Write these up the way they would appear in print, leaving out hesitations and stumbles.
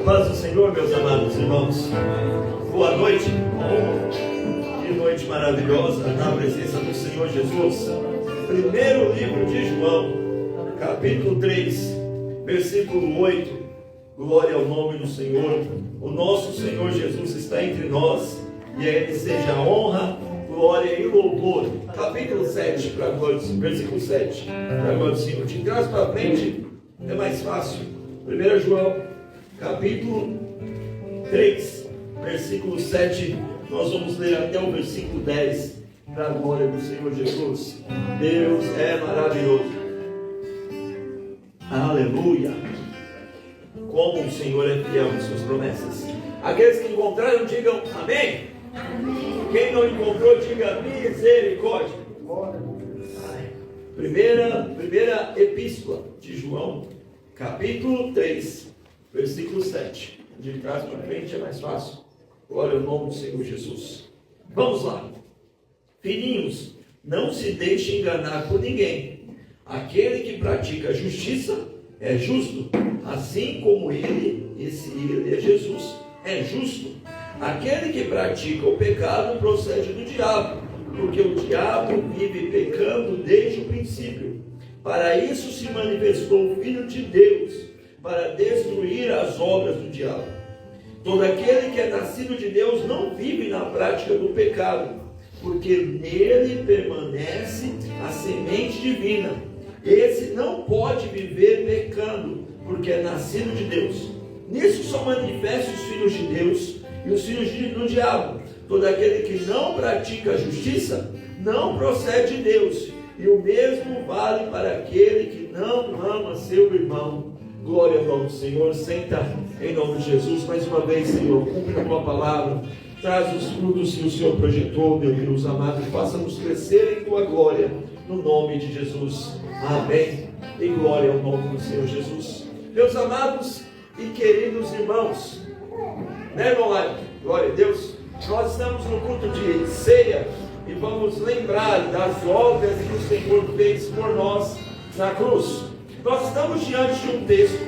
Paz do Senhor, meus amados irmãos. Boa noite. Que noite maravilhosa na presença do Senhor Jesus. Primeiro livro de João, capítulo 3, versículo 8. Glória ao nome do Senhor. O nosso Senhor Jesus está entre nós, e a Ele seja a honra, glória e louvor. Capítulo 7, para agora, versículo 7, para agora do Senhor. De trás para frente é mais fácil. 1 João, capítulo 3, versículo 7, nós vamos ler até o versículo 10, para a glória do Senhor Jesus. Deus é maravilhoso. Aleluia. Como o Senhor é fiel em suas promessas. Aqueles que encontraram, digam amém. Quem não encontrou, diga misericórdia. Primeira epístola de João, capítulo 3, versículo 7. De trás para frente é mais fácil. Glória ao nome do Senhor Jesus. Vamos lá. Filhinhos, não se deixe enganar por ninguém. Aquele que pratica a justiça é justo, assim como ele é Jesus, é justo. Aquele que pratica o pecado procede do diabo, porque o diabo vive pecando desde o princípio. Para isso se manifestou o Filho de Deus, para destruir as obras do diabo. Todo aquele que é nascido de Deus não vive na prática do pecado, porque nele permanece a semente divina. Esse não pode viver pecando, porque é nascido de Deus. Nisso são manifestos os filhos de Deus e os filhos do diabo. Todo aquele que não pratica a justiça não procede de Deus, e o mesmo vale para aquele que não ama seu irmão. Glória ao nome do Senhor. Senta em nome de Jesus. Mais uma vez, Senhor, cumpre a tua palavra, traz os frutos que o Senhor projetou, meu Deus amado, faça-nos crescer em tua glória, no nome de Jesus. Amém. E glória ao nome do Senhor Jesus. Meus amados e queridos irmãos, né, irmão Laio? Glória a Deus. Nós estamos no culto de ceia e vamos lembrar das obras que o Senhor fez por nós na cruz. Nós estamos diante de um texto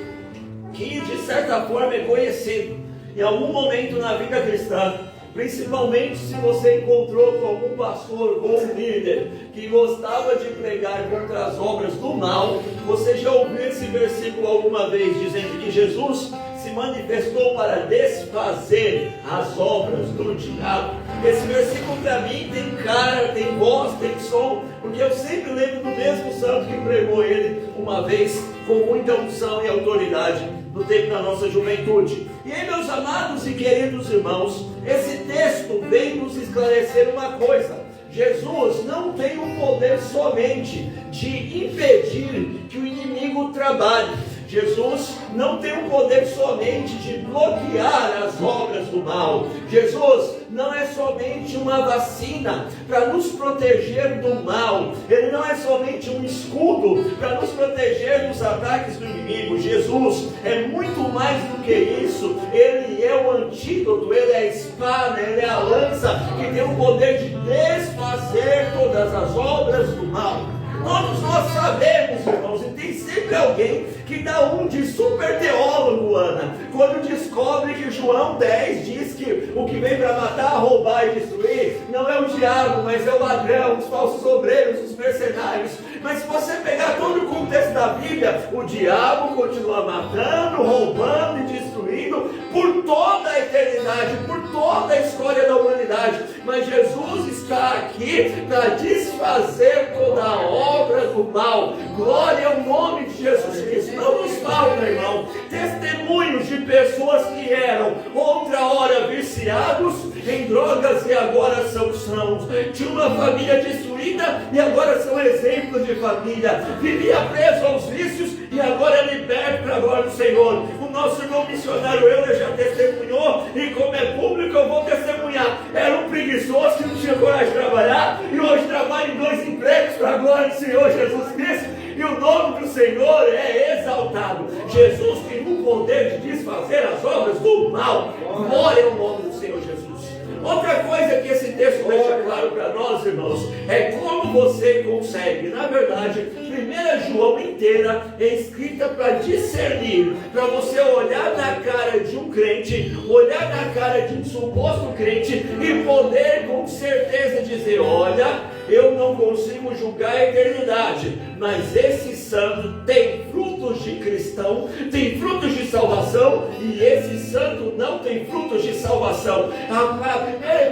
que, de certa forma, é conhecido em algum momento na vida cristã. Principalmente se você encontrou com algum pastor ou um líder que gostava de pregar contra as obras do mal, você já ouviu esse versículo alguma vez, dizendo que Jesus se manifestou para desfazer as obras do diabo. Esse versículo para mim tem cara, tem voz, tem som, porque eu sempre lembro do mesmo santo que pregou ele uma vez com muita unção e autoridade no tempo da nossa juventude. E aí, meus amados e queridos irmãos, esse texto vem nos esclarecer uma coisa: Jesus não tem o poder somente de impedir que o inimigo trabalhe. Jesus não tem o poder somente de bloquear as obras do mal. Jesus não é somente uma vacina para nos proteger do mal. Ele não é somente um escudo para nos proteger dos ataques do inimigo. Jesus é muito mais do que isso. Ele é o antídoto, ele é a espada, ele é a lança que tem o poder de desfazer todas as obras do mal. Todos nós sabemos, irmãos, e tem sempre alguém que dá um de super teólogo, Ana, quando descobre que João 10 diz que o que vem para matar, roubar e destruir não é o diabo, mas é o ladrão, os falsos obreiros, os mercenários. Mas se você pegar todo o contexto da Bíblia, o diabo continua matando, roubando e destruindo por toda a eternidade, por toda a história da humanidade. Mas Jesus está aqui para desfazer toda a obra do mal. Glória ao nome de Jesus Cristo. Não nos falta, irmão, testemunhos de pessoas que eram outra hora viciados em drogas e agora são sãos. Tinha uma família destruída e agora são exemplos de família. Vivia preso aos vícios e agora é liberto para a glória do Senhor. O nosso irmão missionário Euler já testemunhou, e como é público eu vou testemunhar. Era um preguiçoso que não tinha coragem de trabalhar e hoje trabalha em 2 empregos para a glória do Senhor Jesus Cristo. E o nome do Senhor é exaltado. Jesus tem o poder de desfazer as obras do mal. Glória ao nome do Senhor Jesus. Outra coisa que esse texto deixa claro para nós, irmãos, é como você consegue. Na verdade, 1 João inteira é escrita para discernir, para você olhar na cara de um crente, olhar na cara de um suposto crente e poder com certeza dizer: olha, eu não consigo julgar a eternidade, mas esse santo tem frutos de cristão, tem frutos de salvação, e esse santo não tem frutos de salvação. A primeira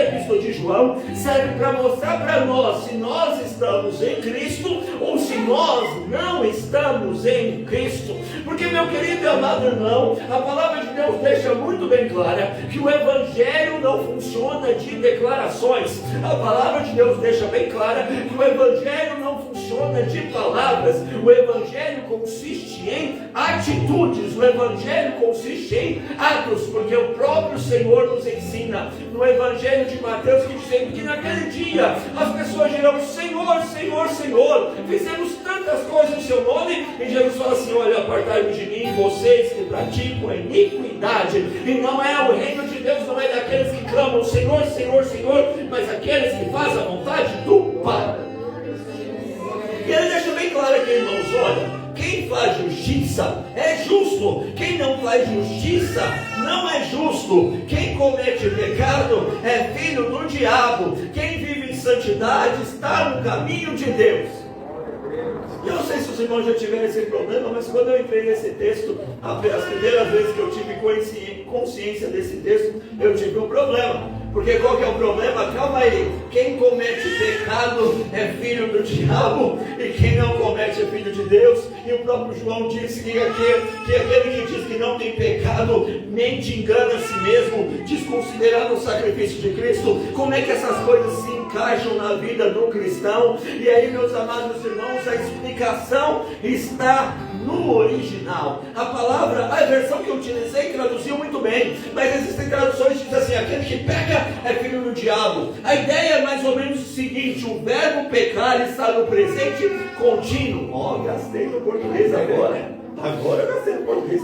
epístola de João serve para mostrar para nós se nós estamos em Cristo ou se nós não estamos em Cristo. Porque, meu querido e amado irmão, a palavra de Deus deixa muito bem clara que o evangelho não funciona de declarações. A palavra de Deus deixa bem clara que o evangelho não funciona de palavras. O evangelho consiste em atitudes, o evangelho consiste em atos, porque o próprio Senhor nos ensina no evangelho de Mateus que naquele dia as pessoas dirão: Senhor, Senhor, Senhor, fizemos tantas coisas no seu nome. E Jesus fala assim: olha, apartai-vos de mim, vocês que praticam a iniquidade. E não é o reino de Deus, não é daqueles que clamam Senhor, Senhor, Senhor, mas aqueles que fazem a vontade do Pai. E ele deixa bem claro aqui, irmãos: olha, quem faz justiça é justo, quem não faz justiça não é justo. Quem comete pecado é filho do diabo. Quem vive em santidade está no caminho de Deus. Eu não sei se os irmãos já tiveram esse problema, mas quando eu entrei nesse texto, as primeiras vezes que eu tive consciência desse texto, eu tive um problema. Porque qual que é o problema? Calma aí. Quem comete pecado é filho do diabo, e quem não comete é filho de Deus. E o próprio João disse que aquele que diz que não tem pecado mente, engana a si mesmo, desconsiderando o sacrifício de Cristo. Como é que essas coisas se encaixam na vida do cristão? E aí, meus amados irmãos, a explicação está no original. A palavra, a versão que eu utilizei traduziu muito bem, mas existem traduções que dizem assim: aquele que peca é filho do diabo. A ideia é mais ou menos o seguinte: o verbo pecar está no presente contínuo. Gastei no português agora eu gastei no português.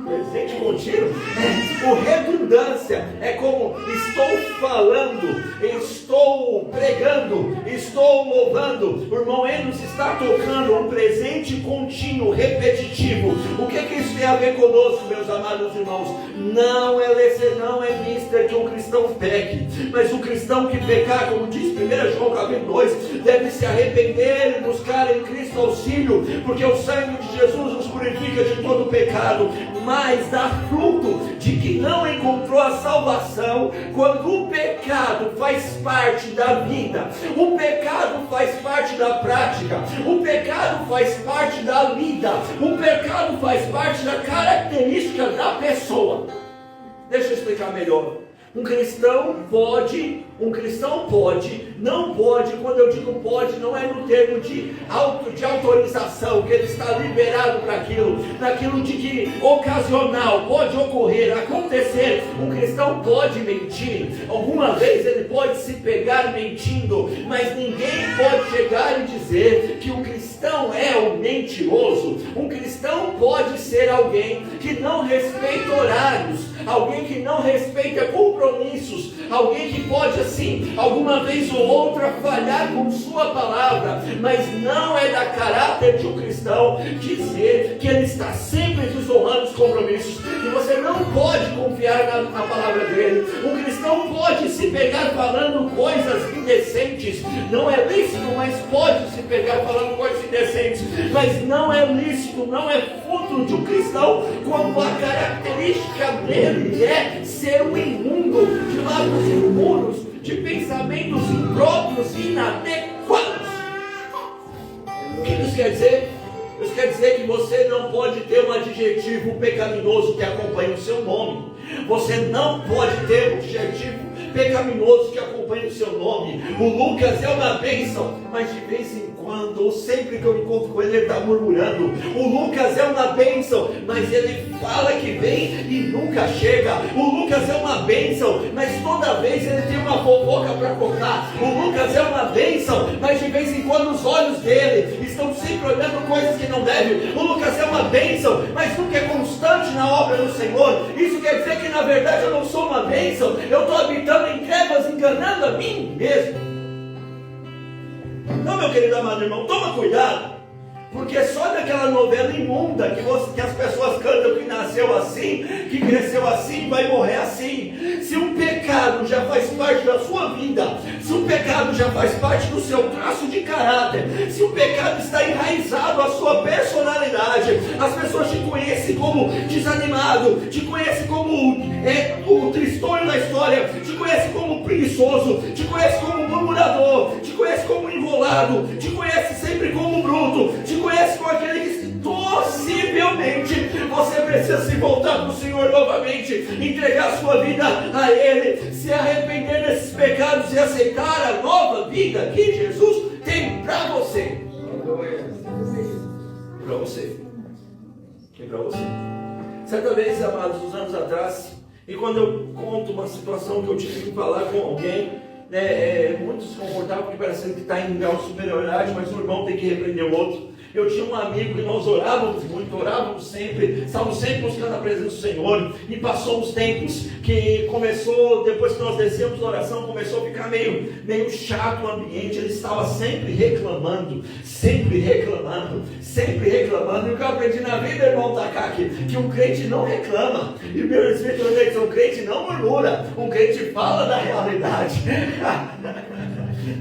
Presente contínuo, o redundância é como estou falando, estou pregando, estou louvando. O irmão Enos está tocando um presente contínuo, repetitivo. O que isso tem a ver conosco, meus amados irmãos? Não é mister que um cristão peque, mas o cristão que pecar, como diz 1 João capítulo 2, deve se arrepender e buscar em Cristo auxílio, porque o sangue de Jesus nos purifica de todo pecado. Mas dá fruto de que não encontrou a salvação quando o pecado faz parte da vida, o pecado faz parte da prática, o pecado faz parte da vida, o pecado faz parte da característica da pessoa. Deixa eu explicar melhor. Um cristão pode, não pode, quando eu digo pode, não é no termo de autorização, que ele está liberado para aquilo, naquilo de que ocasional, pode ocorrer, acontecer. Um cristão pode mentir, alguma vez ele pode se pegar mentindo, mas ninguém pode chegar e dizer que o cristão é um mentiroso. Um cristão pode ser alguém que não respeita horários, alguém que não respeita compromissos, alguém que pode assim, alguma vez ou outra falhar com sua palavra, mas não é da caráter de um cristão dizer que ele está sempre desonrando os compromissos, e você não pode confiar na palavra dele. Um cristão pode se pegar falando coisas indecentes, não é lícito, mas pode se pegar falando coisas indecentes, mas não é lícito, não é fruto de um cristão quando a característica dele é ser um imundo, de lábios impuros, de pensamentos impróprios e inadequados. O que isso quer dizer? Isso quer dizer que você não pode ter um adjetivo pecaminoso que acompanhe o seu nome. Você não pode ter um adjetivo pecaminoso que acompanhe o seu nome. O Lucas é uma bênção, mas de vez em quando, ou sempre que eu encontro com ele, ele está murmurando. O Lucas é uma bênção, mas ele fala que vem e nunca chega. O Lucas é uma bênção, mas toda vez ele tem uma fofoca para contar. O Lucas é uma bênção, mas de vez em quando os olhos dele estão sempre olhando coisas que não devem. O Lucas é uma bênção, mas nunca é constante na obra do Senhor. Isso quer dizer que na verdade eu não sou uma bênção, eu estou habitando em trevas, enganando a mim mesmo. Não, meu querido amado irmão, toma cuidado. Porque só daquela novela imunda que as pessoas cantam que nasceu assim, que cresceu assim, vai morrer assim. Se um pecado já faz parte da sua vida, se um pecado já faz parte do seu traço de caráter, se o pecado está enraizado à sua personalidade, as pessoas te conhecem como desanimado, te conhecem como o tristonho da história, te conhecem como preguiçoso, te conhecem como murmurador, te conhecem como enrolado, te conhecem sempre como bruto, te conhece como aquele que possivelmente você precisa se voltar para o Senhor novamente, entregar a sua vida a Ele, se arrepender desses pecados e aceitar a nova vida que Jesus tem para você. Para você. E para você. Certa vez, amados, uns anos atrás, e quando eu conto uma situação que eu tive que falar com alguém, muito desconfortável, porque parece que está em grau de superioridade, mas o irmão tem que repreender o outro. Eu tinha um amigo que nós orávamos muito, orávamos sempre, estávamos sempre buscando a presença do Senhor, e passou uns tempos que começou, depois que nós descemos da oração, começou a ficar meio chato o ambiente. Ele estava sempre reclamando, e o que eu aprendi na vida, irmão Takaki, que um crente não reclama, e o meu espírito diz, um crente não murmura, um crente fala da realidade.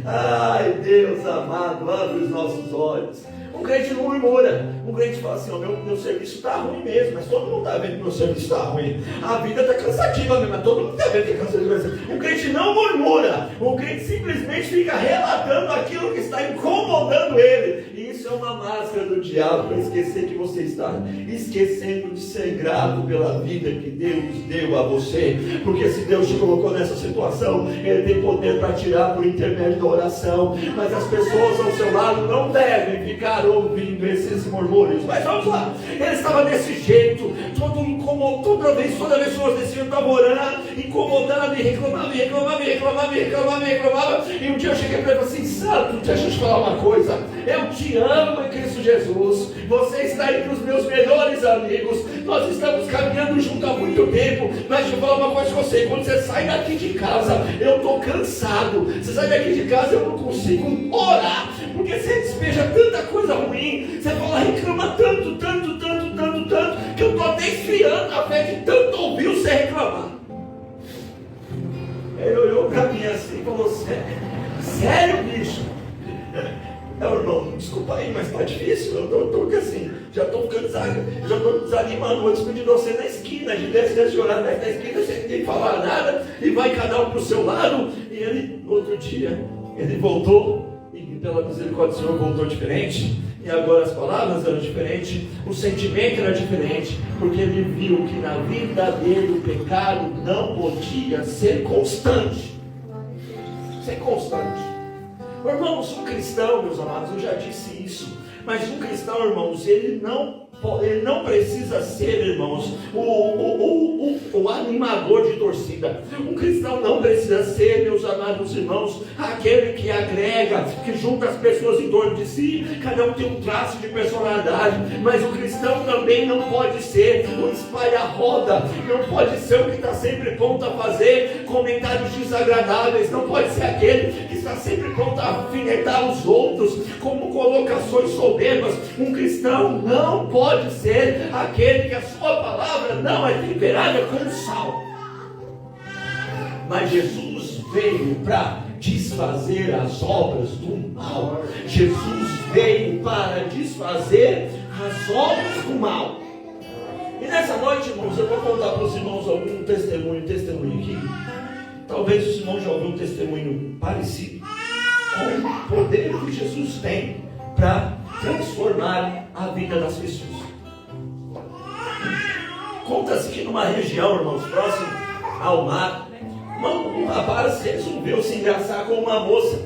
Ai, Deus amado, abre os nossos olhos. Um crente não murmura, um crente fala assim, meu serviço está ruim mesmo, mas todo mundo está vendo que meu serviço está ruim, a vida está cansativa mesmo, mas todo mundo está vendo que é cansativa. Um crente não murmura, um crente simplesmente fica relatando aquilo que está incomodando ele, e isso é uma máscara do diabo para esquecer que você está esquecendo de ser grato pela vida que Deus deu a você, porque se Deus te colocou nessa situação, Ele tem poder para tirar por intermédio da oração, mas as pessoas ao seu lado não devem ficar ouvindo esses murmúrios. Mas vamos lá, ele estava desse jeito, todo incomodado, toda vez que nós desciam, estava orando, incomodado, e reclamava, e um dia eu cheguei para ele e falei assim, santo, deixa eu te falar uma coisa, eu te amo em Cristo Jesus, você está entre os meus melhores amigos, nós estamos caminhando junto há muito tempo, mas deixa eu falar uma coisa com você, quando você sai daqui de casa, eu estou cansado, você sai daqui de casa, eu não consigo orar, porque você despeja tanta coisa ruim, você fala, reclama tanto, que eu estou até esfriando a fé de tanto ouvir você reclamar. Ele olhou para mim assim e falou, sério, bicho? Irmão, desculpa aí, mas está difícil, eu estou assim, já estou ficando já estou desanimando, vou despedir de você na esquina, de desce orar na esquina, sem ninguém falar nada, e vai cada um para o seu lado, e ele, no outro dia, ele voltou, e pela misericórdia do Senhor voltou diferente, e agora as palavras eram diferentes, o sentimento era diferente, porque ele viu que na vida dele o pecado não podia ser constante. Irmãos, um cristão, meus amados, eu já disse isso, mas um cristão, irmãos, ele não precisa ser, irmãos, o animador de torcida. Um cristão não precisa ser, meus amados irmãos, aquele que agrega, que junta as pessoas em torno de si. Cada um tem um traço de personalidade, mas o cristão também não pode ser o espalha-roda, não pode ser o que está sempre pronto a fazer comentários desagradáveis, não pode ser aquele que está sempre pronto a alfinetar os outros como colocações soberbas. Um cristão não pode ser aquele que a sua palavra não é temperada com sal. Mas Jesus veio para desfazer as obras do mal. Jesus veio para desfazer as obras do mal. E nessa noite, irmãos, eu vou contar para os irmãos algum testemunho aqui. Talvez os irmãos já ouviram um testemunho parecido com o poder que Jesus tem para transformar a vida das pessoas. Conta-se que numa região, irmãos, próximo ao mar, um rapaz resolveu se engraçar com uma moça.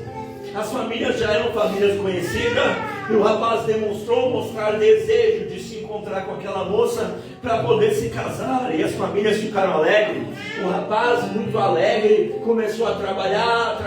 As famílias já eram famílias conhecidas, e o rapaz mostrar desejo de se encontrar com aquela moça para poder se casar, e as famílias ficaram alegres. O rapaz, muito alegre, começou a trabalhar,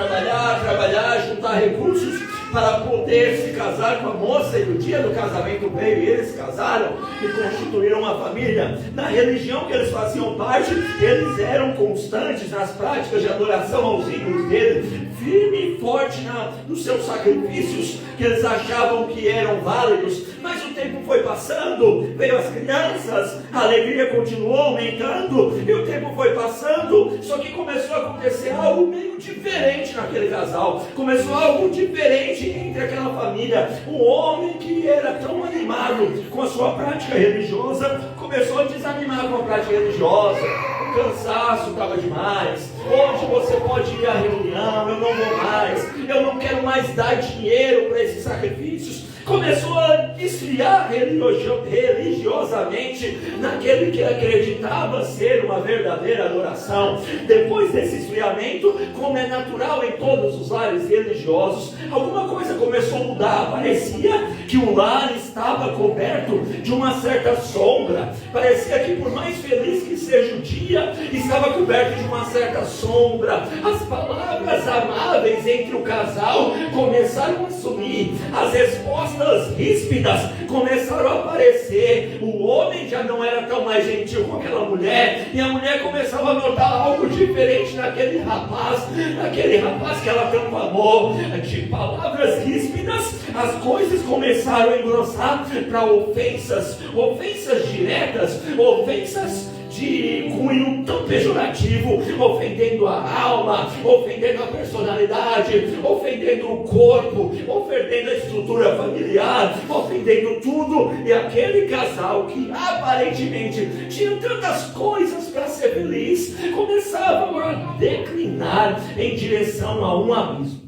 juntar recursos, para poder se casar com a moça, e o dia do casamento veio e eles se casaram e constituíram uma família. Na religião que eles faziam parte, eles eram constantes nas práticas de adoração aos ídolos deles, firme e forte nos seus sacrifícios que eles achavam que eram válidos. Mas o tempo foi passando, veio as crianças, a alegria continuou aumentando, e o tempo foi passando, só que começou a acontecer algo meio diferente naquele casal, começou algo diferente entre aquela família. Um homem que era tão animado com a sua prática religiosa, começou a desanimar com a prática religiosa, o cansaço estava demais. Hoje você pode ir à reunião, eu não vou mais, eu não quero mais dar dinheiro para esses sacrifícios. Começou a esfriar religiosamente naquele que acreditava ser uma verdadeira adoração. Depois desse esfriamento, como é natural em todos os lares religiosos, alguma coisa começou a mudar. Parecia que o lar estava coberto de uma certa sombra. Parecia que, por mais feliz que seja o dia, estava coberto de uma certa sombra. As palavras amáveis entre o casal começaram a sumir. As respostas ríspidas começaram a aparecer. O homem já não era tão mais gentil com aquela mulher, e a mulher começava a notar algo diferente naquele rapaz que ela tanto amou. De palavras ríspidas, as coisas começaram a engrossar para ofensas diretas, ofensas de cunho tão pejorativo, ofendendo a alma, ofendendo a personalidade, ofendendo o corpo, ofendendo a estrutura familiar, ofendendo tudo. E aquele casal que aparentemente tinha tantas coisas para ser feliz, começavam a declinar em direção a um abismo.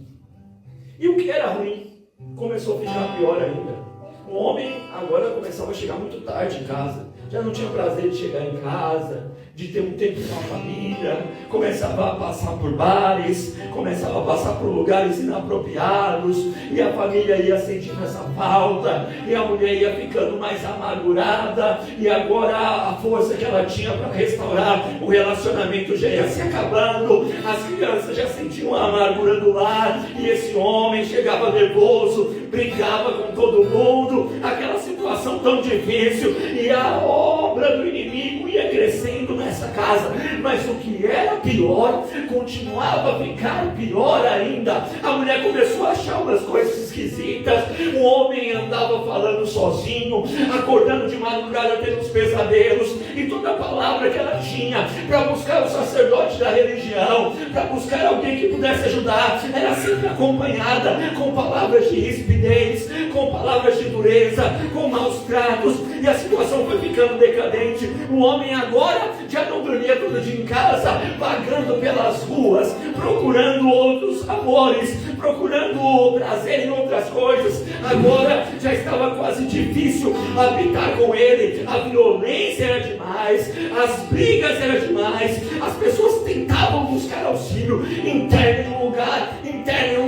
E o que era ruim começou a ficar pior ainda. O homem agora começava a chegar muito tarde em casa, já não tinha prazer de chegar em casa, de ter um tempo com a família, começava a passar por bares, começava a passar por lugares inapropriados, e a família ia sentindo essa falta, e a mulher ia ficando mais amargurada, e agora a força que ela tinha para restaurar o relacionamento já ia se acabando. As crianças já sentiam a amargura do lar, e esse homem chegava nervoso, brigava com todo mundo, aquela situação tão difícil, e a obra do inimigo ia crescendo nessa casa. Mas o que era pior continuava a ficar pior ainda. A mulher começou a achar umas coisas esquisitas. O homem andava falando sozinho, acordando de madrugada tendo uns pesadelos, e toda palavra que ela tinha para buscar o sacerdote da religião, para buscar alguém que pudesse ajudar, era sempre acompanhada com palavras de rispidez, com palavras de dureza, com maus tratos, e a situação foi ficando decadente. O homem agora já não dormia todo dia em casa, vagando pelas ruas, procurando outros amores, procurando prazer em outras coisas. Agora já estava quase difícil habitar com ele. A violência era demais, as brigas eram demais, as pessoas tentavam buscar auxílio. Interna em um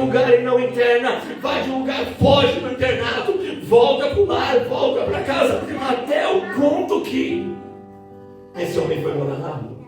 lugar e não interna, vai de um lugar, foge do internato, volta para o lar, volta para casa, até o ponto que esse homem foi morar na rua.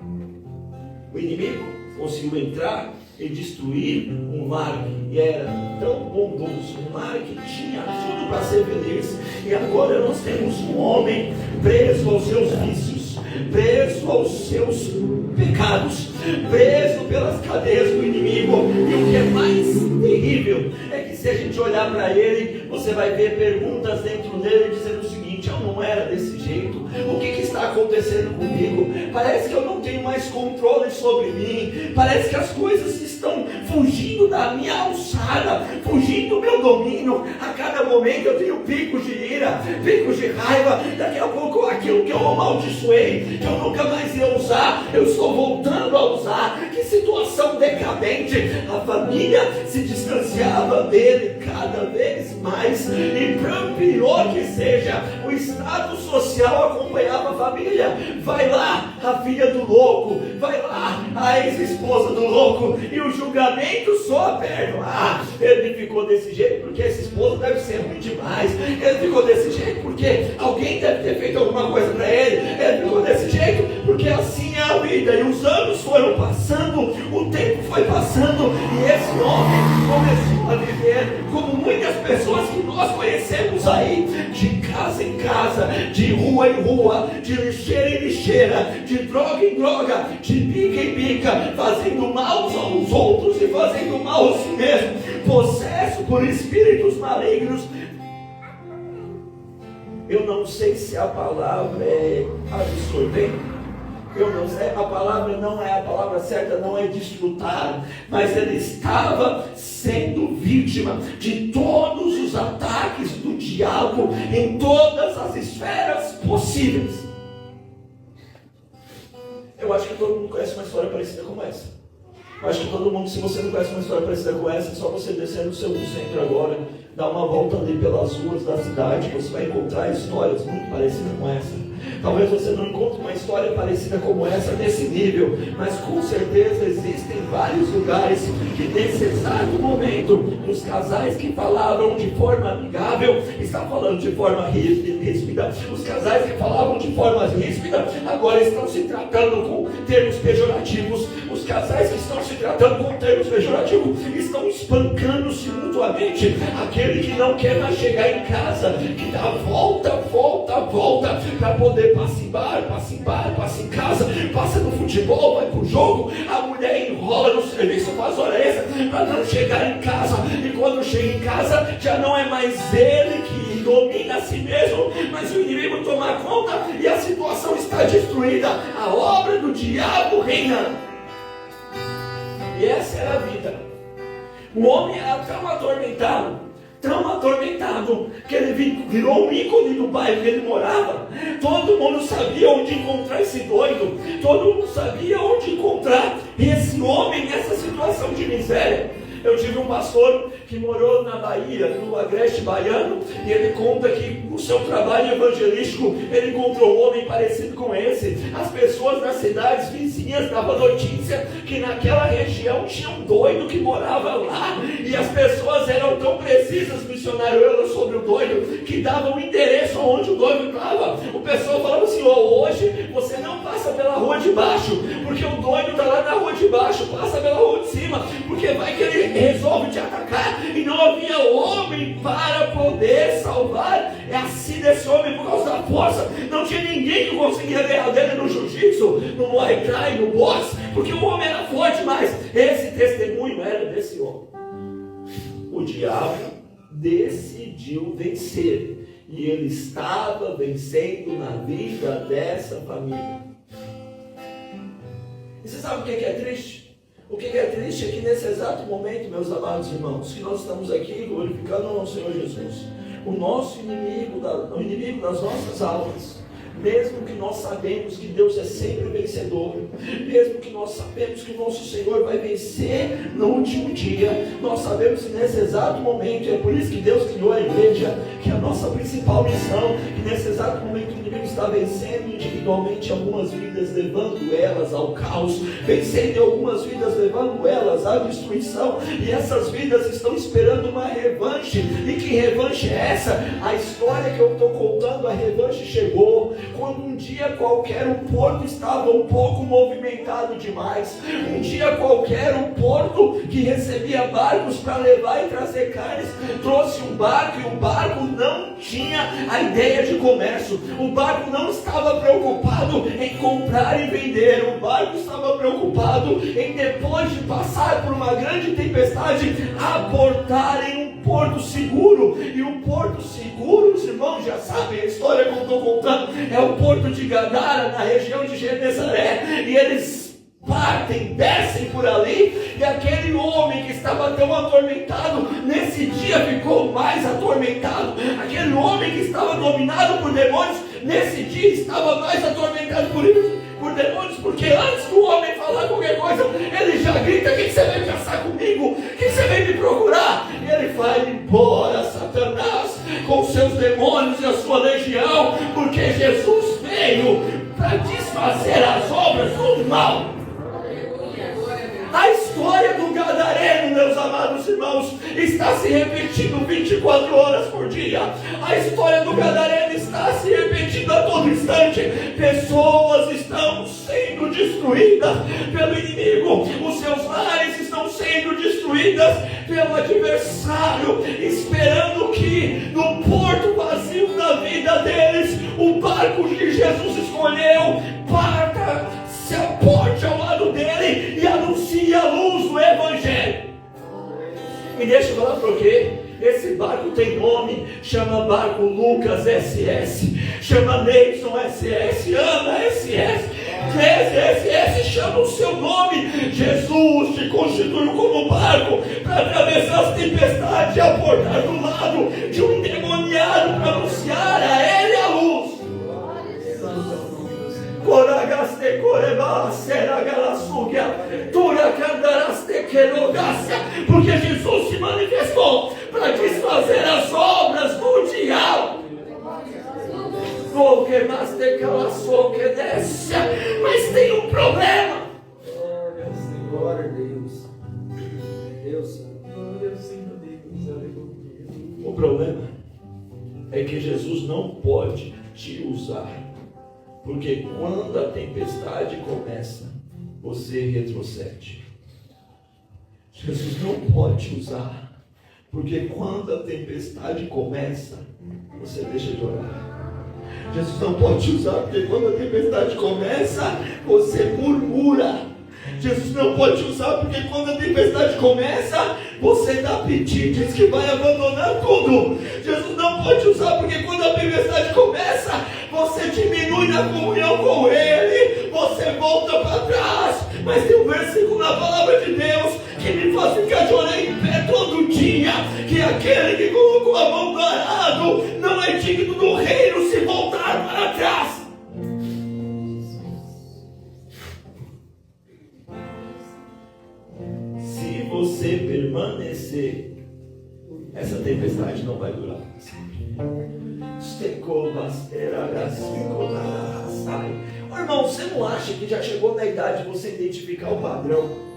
O inimigo conseguiu entrar e destruir um lar que era tão bondoso, um lar que tinha tudo para ser feliz. E agora nós temos um homem preso aos seus vícios, preso aos seus pecados, preso pelas cadeias do inimigo. E o que é mais terrível é que, se a gente olhar para ele, você vai ver perguntas dentro dele dizendo o seguinte: eu não era desse jeito, o que está acontecendo comigo? Parece que eu não tenho mais controle sobre mim, parece que as coisas estão fugindo da minha alçada, fugindo do meu domínio. A cada momento eu tenho picos de ira, picos de raiva. Daqui a pouco aquilo que eu amaldiçoei, que eu nunca mais ia usar, eu estou voltando a usar. Que situação decadente! A família se distanciava dele cada vez mais, e por pior que seja, o status social acompanhava a família. Vai lá a filha do louco, vai lá a ex-esposa do louco, e o julgamento só aperta. Ele ficou desse jeito porque essa esposa deve ser ruim demais, ele ficou desse jeito porque alguém deve ter feito alguma coisa para ele ficou desse jeito porque assim é a vida. E os anos foram passando, o tempo foi passando, e esse homem começou a viver como muita nós conhecemos aí, de casa em casa, de rua em rua, de lixeira em lixeira, de droga em droga, de bica em bica, fazendo mal aos outros e fazendo mal a si mesmo, possesso por espíritos malignos. Eu não sei se a palavra é absorvente. Eu não sei, a palavra não é a palavra certa, não é desfrutar, mas ele estava sendo vítima de todos os ataques do diabo em todas as esferas possíveis. Eu acho que todo mundo conhece uma história parecida com essa. Eu acho que todo mundo, se você não conhece uma história parecida com essa, é só você descer no seu centro agora, dar uma volta ali pelas ruas da cidade, você vai encontrar histórias muito parecidas com essa. Talvez você não encontre uma história parecida como essa nesse nível, mas com certeza existem vários lugares que nesse exato momento, os casais que falavam de forma amigável, estão falando de forma ríspida, os casais que falavam de forma ríspida, agora estão se tratando com termos pejorativos, os casais que estão se tratando com termos pejorativos, estão espancando-se mutuamente. Aquele que não quer mais chegar em casa, que dá volta para poder passa em casa, passa no futebol, vai pro jogo, a mulher enrola no serviço, faz hora extra para não chegar em casa, e quando chega em casa, já não é mais ele que domina a si mesmo, mas o inimigo toma conta e a situação está destruída, a obra do diabo reina. E essa era a vida. O homem era tão atormentado, que ele virou um ícone do bairro que ele morava. Todo mundo sabia onde encontrar esse doido, todo mundo sabia onde encontrar esse homem nessa situação de miséria. Eu tive um pastor que morou na Bahia, no Agreste Baiano, e ele conta que no seu trabalho evangelístico ele encontrou um homem parecido com esse. As pessoas nas cidades vizinhas davam notícia que naquela região tinha um doido que morava lá, e as pessoas eram tão precisas, missionário Euler, sobre o doido, que davam o endereço onde o doido estava. O pessoal falava assim: hoje você não passa pela rua de baixo, porque o doido está lá na rua de baixo, passa pela rua de cima, porque vai que ele resolve te atacar. E não havia homem para poder salvar assim desse homem por causa da força. Não tinha ninguém que conseguia ganhar dele no jiu-jitsu, no muay thai, no boxe, porque o homem era forte, mas esse testemunho era desse homem. O diabo decidiu vencer, e ele estava vencendo na vida dessa família. E você sabe o que é triste? O que é triste é que nesse exato momento, meus amados irmãos, que nós estamos aqui glorificando ao Senhor Jesus, o nosso inimigo, o inimigo das nossas almas, mesmo que nós sabemos que Deus é sempre vencedor, mesmo que nós sabemos que o nosso Senhor vai vencer no último dia, nós sabemos que nesse exato momento, é por isso que Deus criou a igreja, que é a nossa principal missão, que nesse exato momento o inimigo está vencendo individualmente algumas vidas, levando elas ao caos, vencendo algumas vidas, levando elas à destruição, e essas vidas estão esperando uma revanche. E que revanche é essa? A história que eu estou contando, a revanche chegou quando um dia qualquer o porto estava um pouco movimentado demais. Um dia qualquer o porto que recebia barcos para levar e trazer carnes, trouxe um barco, e o barco não tinha a ideia de comércio. O barco não estava preocupado em comprar e vender. O barco estava preocupado em, depois de passar por uma grande tempestade, aportar em um porto seguro. E o porto seguro, os irmãos já sabem a história que eu estou contando, é o porto de Gadara, na região de Genesaré. E eles partem, descem por ali, e aquele homem que estava tão atormentado, nesse dia ficou mais atormentado. Aquele homem que estava dominado por demônios, nesse dia estava mais atormentado por demônios, porque antes do homem falar qualquer coisa, ele já grita: quem você veio caçar comigo? Quem você veio me procurar? E ele vai embora, Satanás, com seus demônios e a sua legião, porque Jesus veio para desfazer as obras do mal. A história do gadareno, meus amados irmãos, está se repetindo 24 horas por dia. A história do gadareno está se repetindo a todo instante. Pessoas estão sendo destruídas pelo inimigo, os seus lares estão sendo destruídas pelo adversário, esperando que no porto vazio da vida deles, o barco que Jesus escolheu parta, se aporte ao lado dele e anuncie a luz do Evangelho. E deixa eu falar por quê? Esse barco tem nome, chama barco Lucas SS, chama Neison SS, Ana SS, SS chama o seu nome. Jesus te constituiu como barco para atravessar as tempestades e aportar do lado de um endemoniado para anunciar a ele a luz. Coragaste coreba, seragalassugia, turacandaraste querogaça, porque Jesus se manifestou para desfazer as obras do diabo. Mas tem um problema. Glória a Deus. Deus. O problema é que Jesus não pode te usar, porque quando a tempestade começa, você retrocede. Jesus não pode te usar, porque quando a tempestade começa, você deixa de orar. Jesus não pode te usar, porque quando a tempestade começa, você murmura. Jesus não pode te usar, porque quando a tempestade começa, você dá piti, diz que vai abandonar tudo. Jesus não pode te usar, porque quando a tempestade começa, você diminui na comunhão com Ele, você volta para trás. Mas tem um versículo na palavra de Deus que me faz ficar de orelha em pé todo dia, que aquele que colocou a mão no arado não é digno do reino se voltar para trás. Se você permanecer, essa tempestade não vai durar para sempre. Irmão, você não acha que já chegou na idade de você identificar o padrão?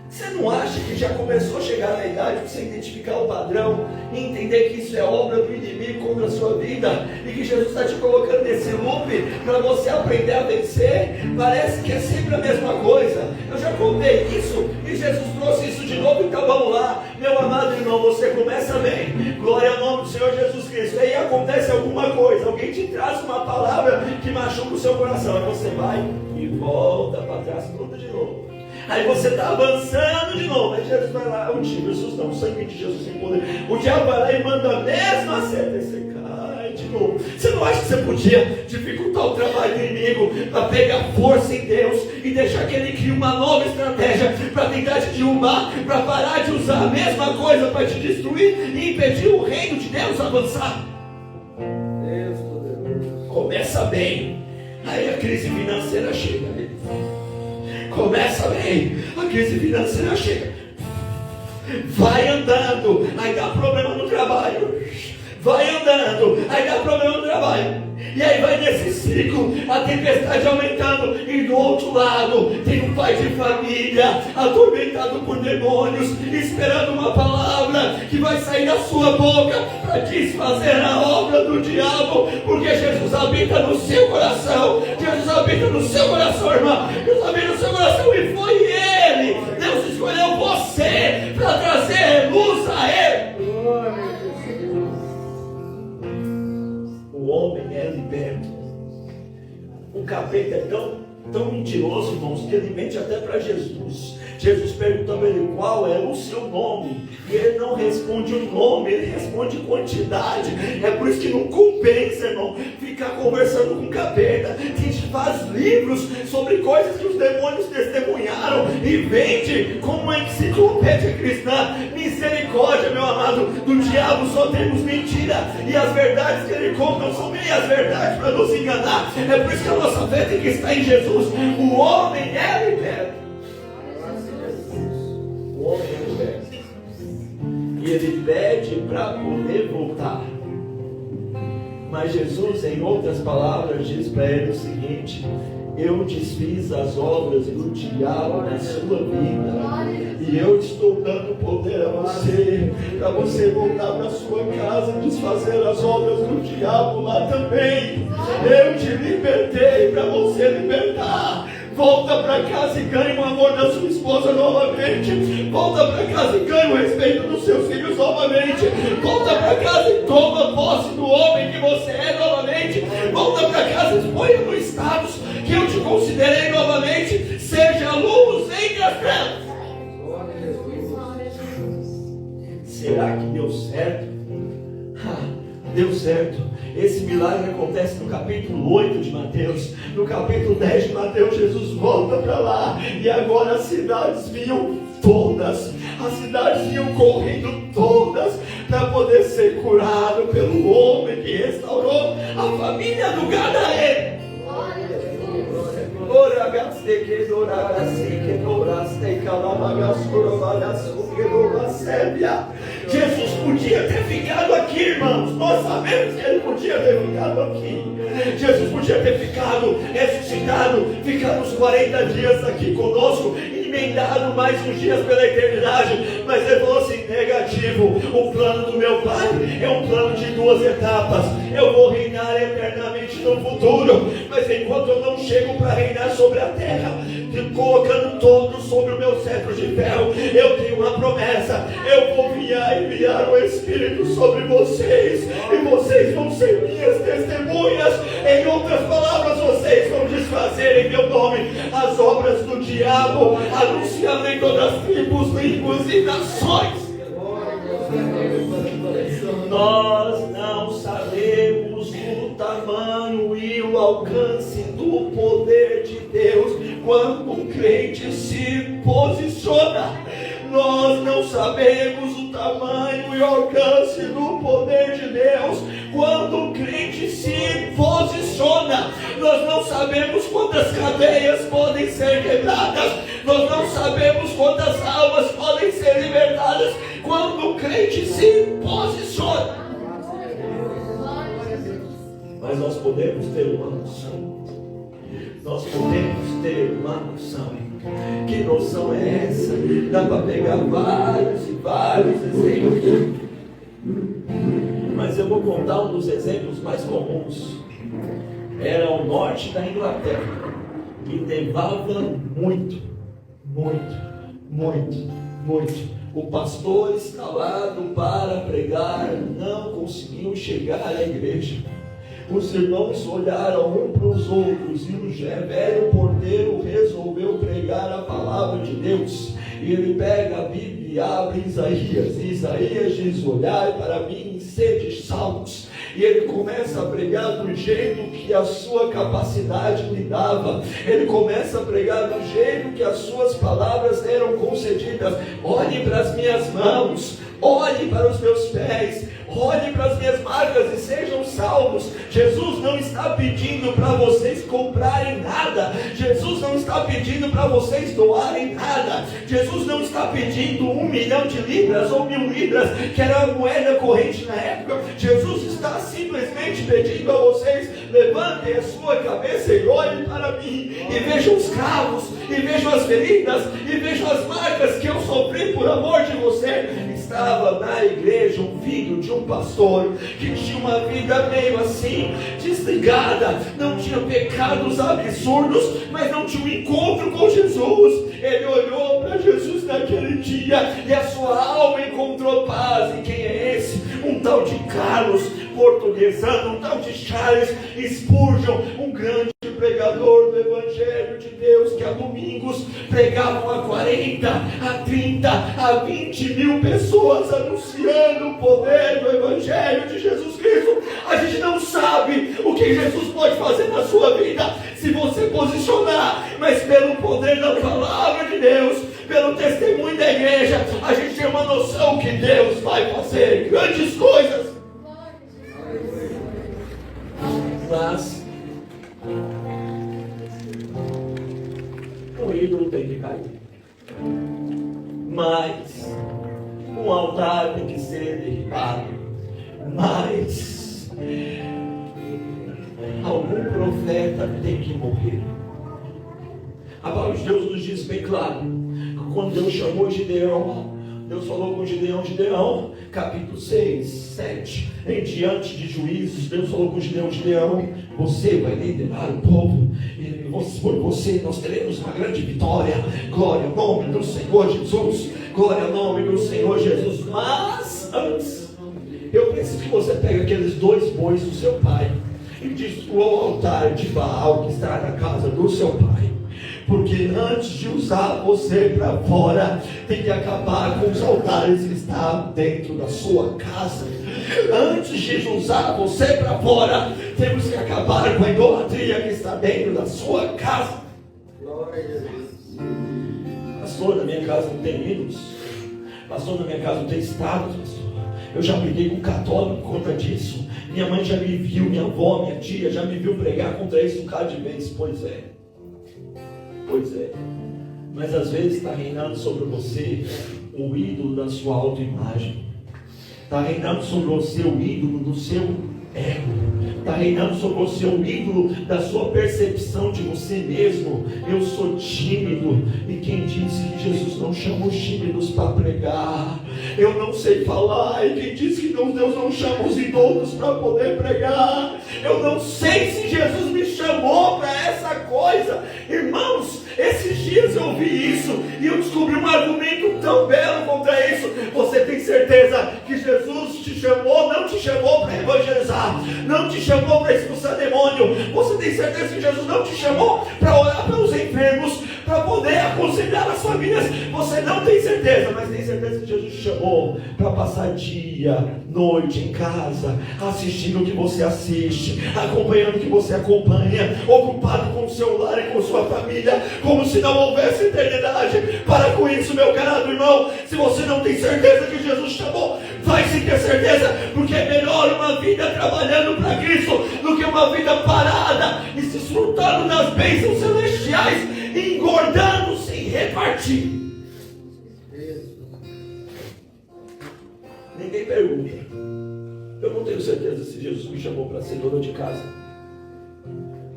Você não acha que já começou a chegar na idade de você identificar o padrão e entender que isso é obra do inimigo contra a sua vida e que Jesus está te colocando nesse loop para você aprender a vencer? Parece que é sempre a mesma coisa. Eu já contei isso e Jesus trouxe isso de novo, então vamos lá. Meu amado irmão, você começa bem, glória ao nome do Senhor Jesus Cristo, aí acontece alguma coisa, alguém te traz uma palavra que machuca o seu coração, aí você vai e volta para trás tudo de novo. Aí você está avançando de novo. Aí Jesus vai lá, Jesus não, o sangue de Jesus sem poder. O diabo vai lá e manda a mesma seta. Aí você cai de novo. Você não acha que você podia dificultar o trabalho do inimigo para pegar força em Deus e deixar que ele crie uma nova estratégia para tentar te derrubar, para parar de usar a mesma coisa para te destruir e impedir o reino de Deus avançar? Deus poderoso. Começa bem, aí a crise financeira chega. Começa bem, a crise financeira chega, vai andando, aí dá problema no trabalho, vai andando, aí dá problema no trabalho, e aí vai nesse ciclo, a tempestade aumentando, e do outro lado tem um pai de família atormentado por demônios, esperando uma palavra que vai sair da sua boca para desfazer a obra do diabo, porque Jesus habita no seu coração. Jesus habita no seu coração, irmão. Jesus habita no seu coração, e foi Ele, Deus escolheu você para trazer luz a Ele. Glória a Deus. O homem é liberto. O capeta é tão mentiroso, irmãos, que ele mente até para Jesus. Jesus perguntou a ele qual é o seu nome, e ele não responde o nome, ele responde quantidade. É por isso que não compensa, irmão, ficar conversando com o capeta. A gente faz livros sobre coisas que os demônios testemunharam e vende como uma enciclopédia cristã. Misericórdia, meu amado, do diabo só temos mentira, e as verdades que ele conta não são meias verdades para nos enganar. É por isso que a nossa fé tem que estar em Jesus. O homem é liberto. O homem é liberto. E ele pede para poder voltar. Mas Jesus, em outras palavras, diz para ele o seguinte: eu desfiz as obras do diabo na sua vida, e eu estou dando poder a você, para você voltar para sua casa e desfazer as obras do diabo lá também. Eu te libertei para você libertar. Volta para casa e ganhe o amor da sua esposa novamente. Volta para casa e ganhe o respeito dos seus filhos novamente. Volta para casa e toma posse do homem que você é novamente. Volta para casa e ponha no status que eu te considerei novamente. Seja a luz entre as trevas. Será que deu certo? Deu certo. Esse milagre acontece no capítulo 8 de Mateus. No capítulo 10 de Mateus, Jesus volta para lá. E agora as cidades vinham todas. As cidades vinham correndo todas para poder ser curado pelo homem que restaurou a família do Gadareno. Jesus podia ter ficado aqui, irmãos. Nós sabemos que ele podia ter ficado aqui. Jesus podia ter ficado ressuscitado, ficado uns 40 dias aqui conosco, emendado mais uns dias pela eternidade. Mas ele falou assim: negativo. O plano do meu Pai é um plano de 2 etapas. Eu vou reinar eternamente no futuro, mas enquanto eu não chego para reinar sobre a terra, colocando todos sobre o meu cetro de ferro, eu tenho uma promessa: eu vou enviar o Espírito sobre vocês, e vocês vão ser minhas testemunhas. Em outras palavras, vocês vão desfazer em meu nome as obras do diabo, anunciando em todas as tribos, línguas e nações. Nós não sabemos o tamanho e o alcance do poder de Deus quando um crente se posiciona. Nós não sabemos o tamanho e o alcance do poder de Deus quando um crente se posiciona. Nós não sabemos quantas cadeias podem ser quebradas. Nós não sabemos quantas almas podem ser libertadas quando um crente se posiciona. Mas nós podemos ter uma noção. Nós podemos ter uma noção. Que noção é essa? Dá para pegar vários e vários exemplos. Mas eu vou contar um dos exemplos mais comuns. Era o norte da Inglaterra, que nevava muito. O pastor instalado para pregar não conseguiu chegar à igreja. Os irmãos olharam um para os outros e o velho porteiro resolveu pregar a palavra de Deus. E ele pega a Bíblia e abre Isaías. E Isaías diz: olhai para mim e sede salvos. E ele começa a pregar do jeito que a sua capacidade lhe dava. Ele começa a pregar do jeito que as suas palavras eram concedidas. Olhe para as minhas mãos, olhe para os meus pés, olhe para as minhas marcas e sejam salvos. Jesus não está pedindo para vocês comprarem nada. Jesus não está pedindo para vocês doarem nada. Jesus não está pedindo 1 milhão de libras ou 1000 libras, que era a moeda corrente na época. Jesus está simplesmente pedindo a vocês: levantem a sua cabeça e olhem para mim, e vejam os cravos, e vejam as feridas, e vejam as marcas que eu sofri por amor de você. Estava na igreja um filho de um pastor que tinha uma vida meio assim, desligada, não tinha pecados absurdos, mas não tinha um encontro com Jesus. Ele olhou para Jesus naquele dia e a sua alma encontrou paz. E quem é esse? Um tal de Carlos, portuguesano, um tal de Charles Spurgeon, um grande pregador do Evangelho de Deus, que a domingos pregavam a 40, a 30, a 20 mil pessoas, anunciando o poder do Evangelho de Jesus Cristo. A gente não sabe o que Jesus pode fazer na sua vida se você posicionar, mas pelo poder da palavra de Deus, pelo testemunho da igreja, a gente tem uma noção que Deus vai fazer grandes coisas. Mas o ídolo tem que cair. Mas um altar tem que ser derribado. Mas algum profeta tem que morrer. A palavra de Deus nos diz bem claro que quando Deus chamou Gideão, Deus falou com Gideão, capítulo 6, 7, em diante de Juízes, Deus falou com Gideão: você vai liderar o povo. E ele por você nós teremos uma grande vitória. Glória ao nome do Senhor Jesus. Glória ao nome do Senhor Jesus. Mas antes, eu preciso que você pegue aqueles 2 bois do seu pai e destrua o altar de Baal que está na casa do seu pai. Porque antes de usar você para fora, tem que acabar com os altares que estão dentro da sua casa. Antes de usar você para fora, temos que acabar com a idolatria que está dentro da sua casa. Glória a Deus. Pastor, na minha casa não tem ídolos. Pastor, na minha casa não tem estátuas, pastor. Eu já briguei com católico por conta disso. Minha mãe já me viu, minha avó, minha tia já me viu pregar contra isso um bocado de vez. Pois é. Pois é. Mas às vezes está reinando sobre você o ídolo da sua autoimagem. Está reinando sobre você o ídolo do seu ego. Está reinando sobre você o ídolo da sua percepção de você mesmo. Eu sou tímido. E quem disse que Jesus não chama os tímidos para pregar? Eu não sei falar. E quem disse que Deus não chama os idosos para poder pregar? Eu não sei se Jesus me chamou para essa coisa. Irmãos, esses dias eu ouvi isso e eu descobri um argumento tão belo contra isso. Você tem certeza que Jesus te chamou, não te chamou para evangelizar, não te chamou para expulsar demônio? Você tem certeza que Jesus não te chamou para orar pelos enfermos, para poder aconselhar as famílias? Você não tem certeza, mas tem certeza que Jesus te chamou para passar dia, noite em casa, assistindo o que você assiste, acompanhando o que você acompanha, ocupado com o seu lar e com sua família, como se não houvesse eternidade. Para com isso, meu caro irmão. Se você não tem certeza que Jesus chamou, vai sim ter certeza, porque é melhor uma vida trabalhando para Cristo do que uma vida parada e se desfrutando das bênçãos celestiais e engordando sem repartir. Ninguém pergunta. Eu não tenho certeza se Jesus me chamou para ser dono de casa,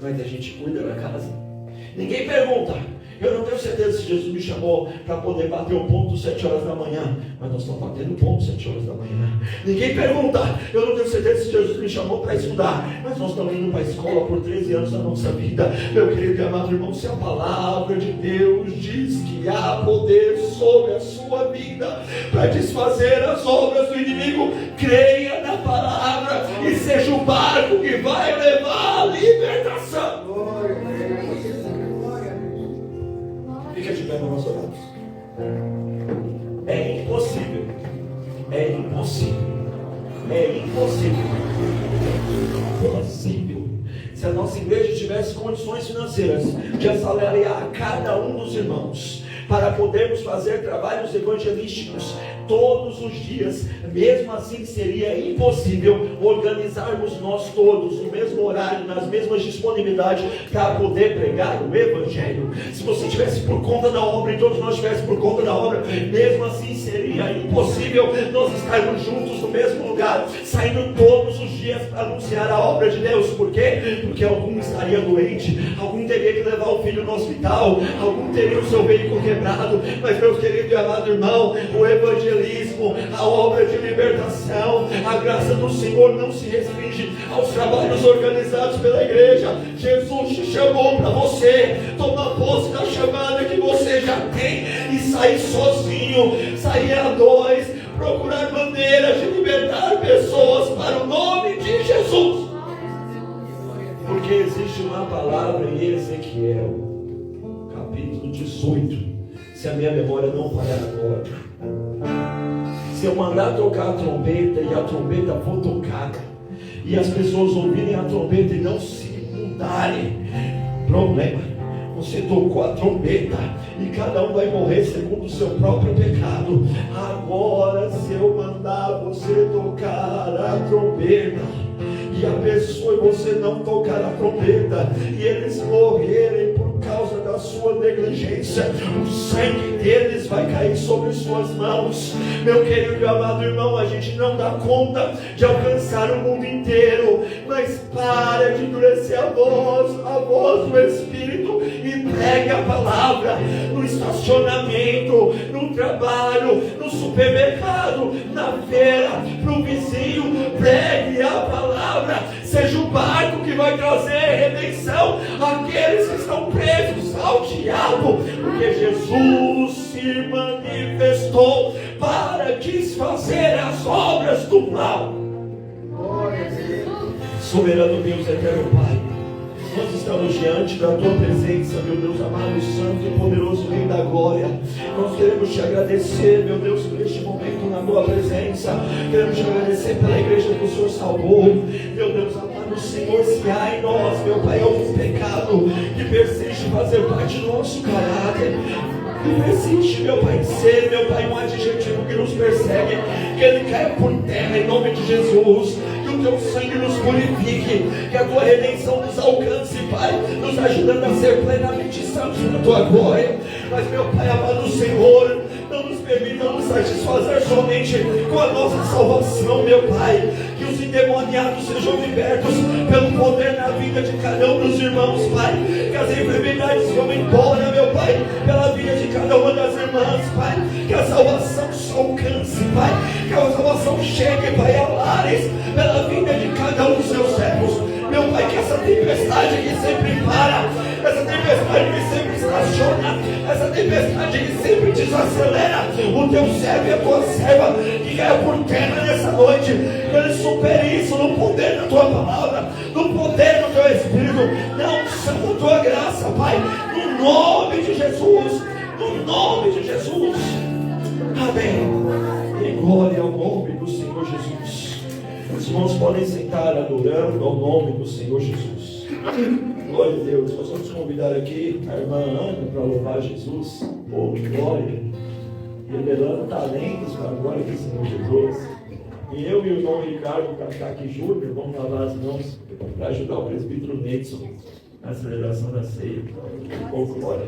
mas a gente cuida da casa. Ninguém pergunta. Eu não tenho certeza se Jesus me chamou para poder bater o ponto 7 horas da manhã, mas nós estamos batendo o ponto 7 horas da manhã. Ninguém pergunta. Eu não tenho certeza se Jesus me chamou para estudar, mas nós estamos indo para a escola por 13 anos da nossa vida. Meu querido e amado irmão, se a palavra de Deus diz que há poder sobre a sua vida para desfazer as obras do inimigo, creia na palavra e seja o barco que vai levar a libertação. Glória a Deus. Fica de pé, nós oramos. É impossível. É impossível. É impossível. Impossível. Se a nossa igreja tivesse condições financeiras de assalariar cada um dos irmãos para podermos fazer trabalhos evangelísticos todos os dias, mesmo assim seria impossível organizarmos nós todos no mesmo horário, nas mesmas disponibilidades para poder pregar o Evangelho. Se você tivesse por conta da obra e todos nós estivéssemos por conta da obra, mesmo assim seria impossível nós estarmos juntos no mesmo lugar, saindo todos os dias para anunciar a obra de Deus. Por quê? Porque algum estaria doente, algum teria que levar o filho no hospital, algum teria o seu veículo quebrado. Mas, meu querido e amado irmão, o evangelismo, a obra de libertação, a graça do Senhor não se restringe aos trabalhos organizados pela igreja. Jesus te chamou para você tomar posse da chamada que você já tem e sair sozinho, sair a dois, procurar maneiras de libertar pessoas para o nome de Jesus. Porque existe uma palavra em Ezequiel, capítulo 18, se a minha memória não falhar agora. Se eu mandar tocar a trombeta e a trombeta for tocada, e as pessoas ouvirem a trombeta e não se mudarem, problema. Você tocou a trombeta e cada um vai morrer segundo o seu próprio pecado. Agora, se eu mandar você tocar a trombeta e a pessoa e você não tocar a trombeta e eles morrerem por causa da sua negligência, o sangue deles vai cair sobre suas mãos. Meu querido e amado irmão, a gente não dá conta de alcançar o mundo inteiro, mas para de endurecer a voz do Espírito e pregue a palavra no estacionamento, no trabalho, no supermercado, na feira, para o vizinho. Pregue a palavra, seja o barco que vai trazer redenção àqueles estão presos ao diabo, porque Jesus se manifestou para desfazer as obras do mal. Soberano Deus, eterno Pai, nós estamos diante da Tua presença, meu Deus amado, santo e poderoso Rei da Glória. Nós queremos Te agradecer, meu Deus, por este momento na Tua presença. Queremos Te agradecer pela igreja que o Senhor salvou. Meu Deus amado, Senhor, se há em nós, meu Pai, algum pecado que persiste fazer parte do nosso caráter, que persiste, meu Pai, em ser, meu Pai, um adjetivo que nos persegue, que ele caia por terra em nome de Jesus. Que o Teu sangue nos purifique, que a Tua redenção nos alcance, Pai, nos ajudando a ser plenamente santos na Tua glória. Mas, meu Pai amado Senhor, não nos permita nos satisfazer somente com a nossa salvação, meu Pai. Que os endemoniados sejam libertos pelo poder na vida de cada um dos irmãos, Pai. Que as enfermidades vão embora, meu Pai, pela vida de cada uma das irmãs, Pai. Que a salvação se alcance, Pai. Que a salvação chegue, Pai, a lares, pela vida de cada um dos seus servos. Meu Pai, que essa tempestade que sempre para, essa tempestade que sempre estaciona, essa tempestade que sempre desacelera o Teu servo e a Tua serva, que caia por terra nessa noite, que ele supere isso no poder da Tua palavra, no poder do Teu Espírito, na unção da Tua graça, Pai, no nome de Jesus, no nome de Jesus. Amém. E glória ao nome do Senhor Jesus. Os irmãos podem sentar adorando ao nome do Senhor Jesus. Glória a Deus. Nós vamos convidar aqui a irmã Ana para louvar Jesus. Oh, que glória! Revelando talentos para a glória do Senhor Jesus. E eu e o irmão Ricardo Kakaki Júnior vamos lavar as mãos para ajudar o presbítero Neidson na celebração da ceia. Oh, glória!